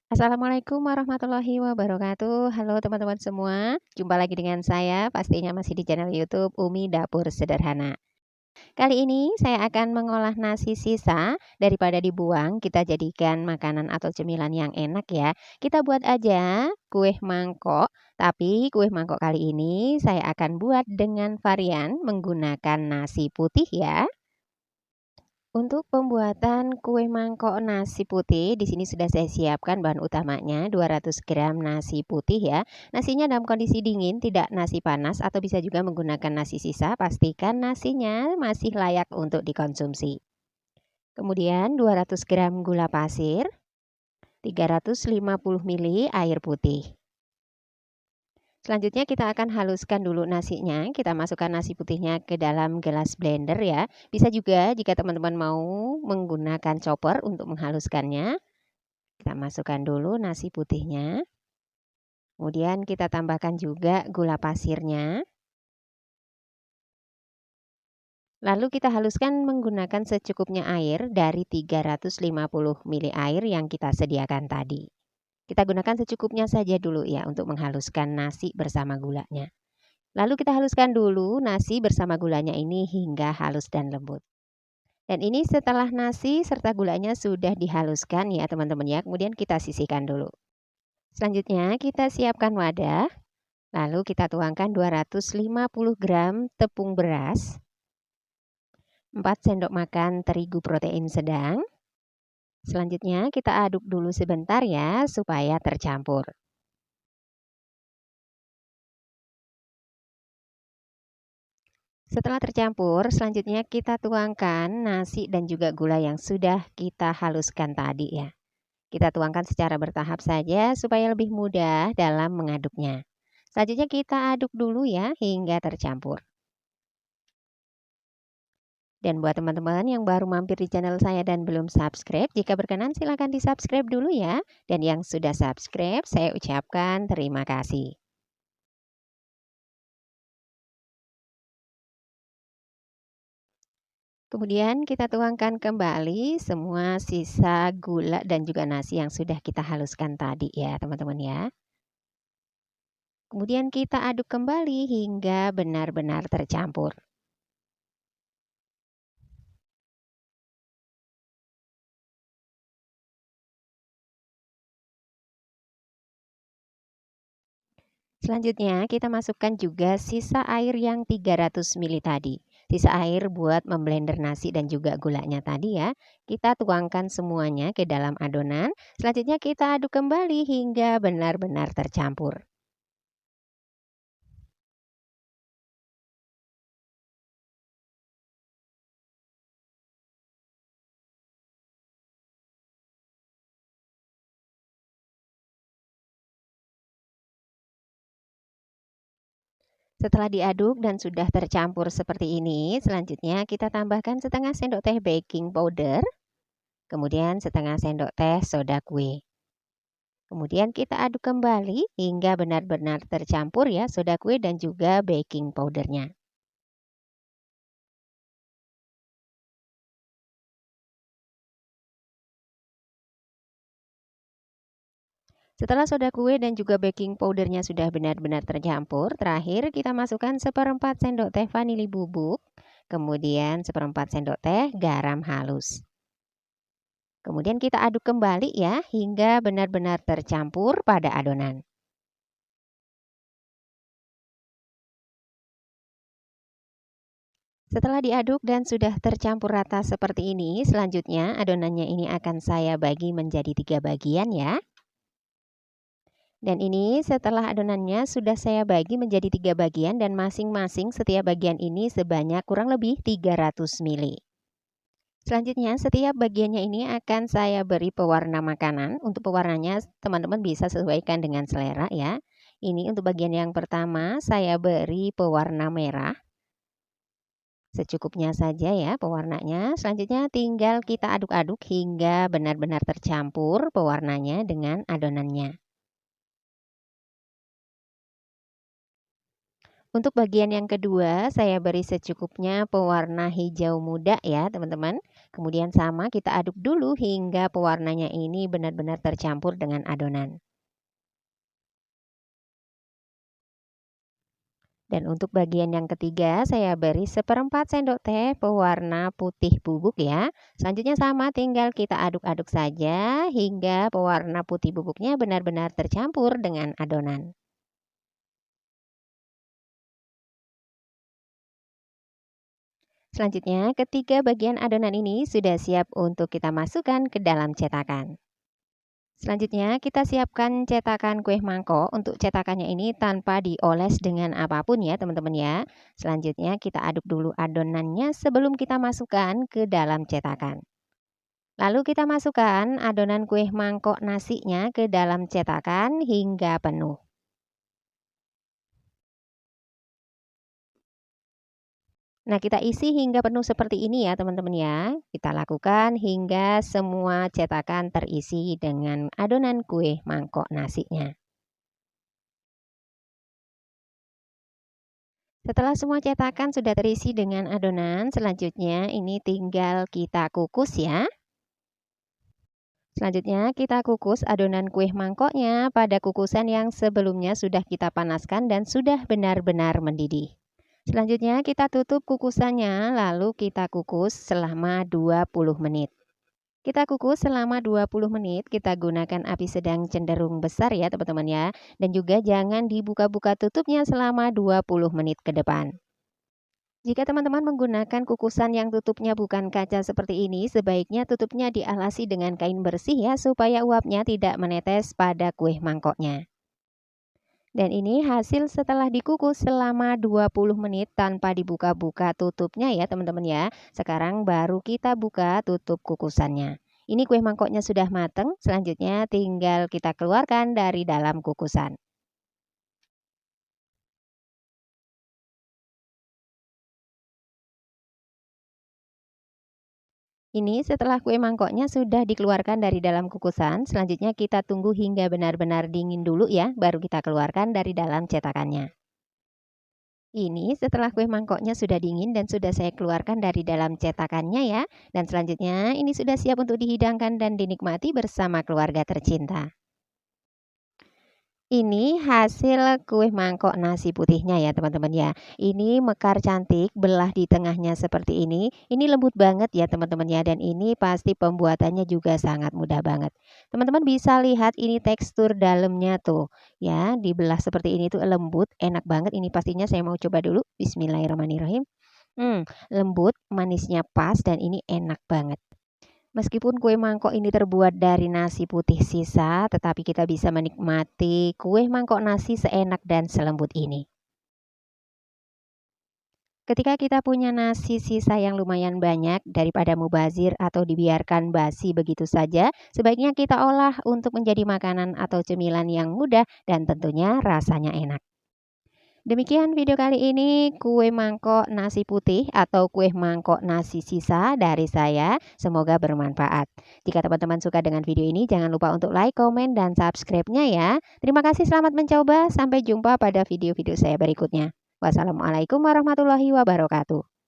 Assalamualaikum warahmatullahi wabarakatuh. Halo teman-teman semua, jumpa lagi dengan saya, pastinya masih di channel YouTube Umi Dapur Sederhana. Kali ini saya akan mengolah nasi sisa, daripada dibuang, kita jadikan makanan atau cemilan yang enak ya. Kita buat aja kue mangkok, tapi kue mangkok kali ini saya akan buat dengan varian menggunakan nasi putih ya. Untuk pembuatan kue mangkok nasi putih, di sini sudah saya siapkan bahan utamanya 200 gram nasi putih ya. Nasinya dalam kondisi dingin, tidak nasi panas atau bisa juga menggunakan nasi sisa. Pastikan nasinya masih layak untuk dikonsumsi. Kemudian 200 gram gula pasir, 350 ml air putih. Selanjutnya kita akan haluskan dulu nasinya, kita masukkan nasi putihnya ke dalam gelas blender ya. Bisa juga jika teman-teman mau menggunakan chopper untuk menghaluskannya. Kita masukkan dulu nasi putihnya. Kemudian kita tambahkan juga gula pasirnya. Lalu kita haluskan menggunakan secukupnya air dari 350 ml air yang kita sediakan tadi. Kita gunakan secukupnya saja dulu ya untuk menghaluskan nasi bersama gulanya. Lalu kita haluskan dulu nasi bersama gulanya ini hingga halus dan lembut. Dan ini setelah nasi serta gulanya sudah dihaluskan ya teman-teman ya. Kemudian kita sisihkan dulu. Selanjutnya kita siapkan wadah. Lalu kita tuangkan 250 gram tepung beras. 4 sendok makan terigu protein sedang. Selanjutnya kita aduk dulu sebentar ya supaya tercampur. Setelah tercampur, selanjutnya kita tuangkan nasi dan juga gula yang sudah kita haluskan tadi ya. Kita tuangkan secara bertahap saja supaya lebih mudah dalam mengaduknya. Selanjutnya kita aduk dulu ya hingga tercampur. Dan buat teman-teman yang baru mampir di channel saya dan belum subscribe, jika berkenan silakan di-subscribe dulu ya. Dan yang sudah subscribe, saya ucapkan terima kasih. Kemudian kita tuangkan kembali semua sisa gula dan juga nasi yang sudah kita haluskan tadi ya teman-teman ya. Kemudian kita aduk kembali hingga benar-benar tercampur. Selanjutnya kita masukkan juga sisa air yang 300 ml tadi. Sisa air buat memblender nasi dan juga gulanya tadi ya. Kita tuangkan semuanya ke dalam adonan. Selanjutnya kita aduk kembali hingga benar-benar tercampur. Setelah diaduk dan sudah tercampur seperti ini, selanjutnya kita tambahkan setengah sendok teh baking powder, kemudian setengah sendok teh soda kue. Kemudian kita aduk kembali hingga benar-benar tercampur ya soda kue dan juga baking powdernya. Setelah soda kue dan juga baking powdernya sudah benar-benar tercampur, terakhir kita masukkan seperempat sendok teh vanili bubuk, kemudian seperempat sendok teh garam halus. Kemudian kita aduk kembali ya hingga benar-benar tercampur pada adonan. Setelah diaduk dan sudah tercampur rata seperti ini, selanjutnya adonannya ini akan saya bagi menjadi 3 bagian ya. Dan ini setelah adonannya sudah saya bagi menjadi 3 bagian dan masing-masing setiap bagian ini sebanyak kurang lebih 300 ml. Selanjutnya setiap bagiannya ini akan saya beri pewarna makanan. Untuk pewarnanya teman-teman bisa sesuaikan dengan selera ya. Ini untuk bagian yang pertama saya beri pewarna merah. Secukupnya saja ya pewarnanya. Selanjutnya tinggal kita aduk-aduk hingga benar-benar tercampur pewarnanya dengan adonannya. Untuk bagian yang kedua, saya beri secukupnya pewarna hijau muda ya teman-teman. Kemudian sama kita aduk dulu hingga pewarnanya ini benar-benar tercampur dengan adonan. Dan untuk bagian yang ketiga, saya beri seperempat sendok teh pewarna putih bubuk ya. Selanjutnya sama, tinggal kita aduk-aduk saja hingga pewarna putih bubuknya benar-benar tercampur dengan adonan. Selanjutnya, ketiga bagian adonan ini sudah siap untuk kita masukkan ke dalam cetakan. Selanjutnya, kita siapkan cetakan kue mangkok. Untuk cetakannya ini tanpa dioles dengan apapun ya teman-teman ya. Selanjutnya, kita aduk dulu adonannya sebelum kita masukkan ke dalam cetakan. Lalu kita masukkan adonan kue mangkok nasinya ke dalam cetakan hingga penuh. Nah, kita isi hingga penuh seperti ini ya teman-teman ya. Kita lakukan hingga semua cetakan terisi dengan adonan kue mangkok nasinya. Setelah semua cetakan sudah terisi dengan adonan, selanjutnya ini tinggal kita kukus ya. Selanjutnya kita kukus adonan kue mangkoknya pada kukusan yang sebelumnya sudah kita panaskan dan sudah benar-benar mendidih. Selanjutnya kita tutup kukusannya lalu kita kukus selama 20 menit. Kita kukus selama 20 menit, kita gunakan api sedang cenderung besar ya teman-teman ya. Dan juga jangan dibuka-buka tutupnya selama 20 menit ke depan. Jika teman-teman menggunakan kukusan yang tutupnya bukan kaca seperti ini, sebaiknya tutupnya dialasi dengan kain bersih ya supaya uapnya tidak menetes pada kue mangkoknya. Dan ini hasil setelah dikukus selama 20 menit tanpa dibuka-buka tutupnya ya teman-teman ya. Sekarang baru kita buka tutup kukusannya. Ini kue mangkoknya sudah mateng, selanjutnya tinggal kita keluarkan dari dalam kukusan. Ini setelah kue mangkoknya sudah dikeluarkan dari dalam kukusan, selanjutnya kita tunggu hingga benar-benar dingin dulu ya, baru kita keluarkan dari dalam cetakannya. Ini setelah kue mangkoknya sudah dingin dan sudah saya keluarkan dari dalam cetakannya ya. Dan selanjutnya ini sudah siap untuk dihidangkan dan dinikmati bersama keluarga tercinta. Ini hasil kue mangkok nasi putihnya ya teman-teman ya. Ini mekar cantik, belah di tengahnya seperti ini. Ini lembut banget ya teman-teman ya. Dan ini pasti pembuatannya juga sangat mudah banget. Teman-teman bisa lihat ini tekstur dalamnya tuh. Ya, dibelah seperti ini tuh lembut, enak banget. Ini pastinya saya mau coba dulu. Bismillahirrahmanirrahim. Lembut, manisnya pas dan ini enak banget. Meskipun kue mangkok ini terbuat dari nasi putih sisa, tetapi kita bisa menikmati kue mangkok nasi seenak dan selembut ini. Ketika kita punya nasi sisa yang lumayan banyak, daripada mubazir atau dibiarkan basi begitu saja, sebaiknya kita olah untuk menjadi makanan atau cemilan yang mudah dan tentunya rasanya enak. Demikian video kali ini kue mangkok nasi putih atau kue mangkok nasi sisa dari saya. Semoga bermanfaat. Jika teman-teman suka dengan video ini jangan lupa untuk like, komen, dan subscribe-nya ya. Terima kasih, selamat mencoba. Sampai jumpa pada video-video saya berikutnya. Wassalamualaikum warahmatullahi wabarakatuh.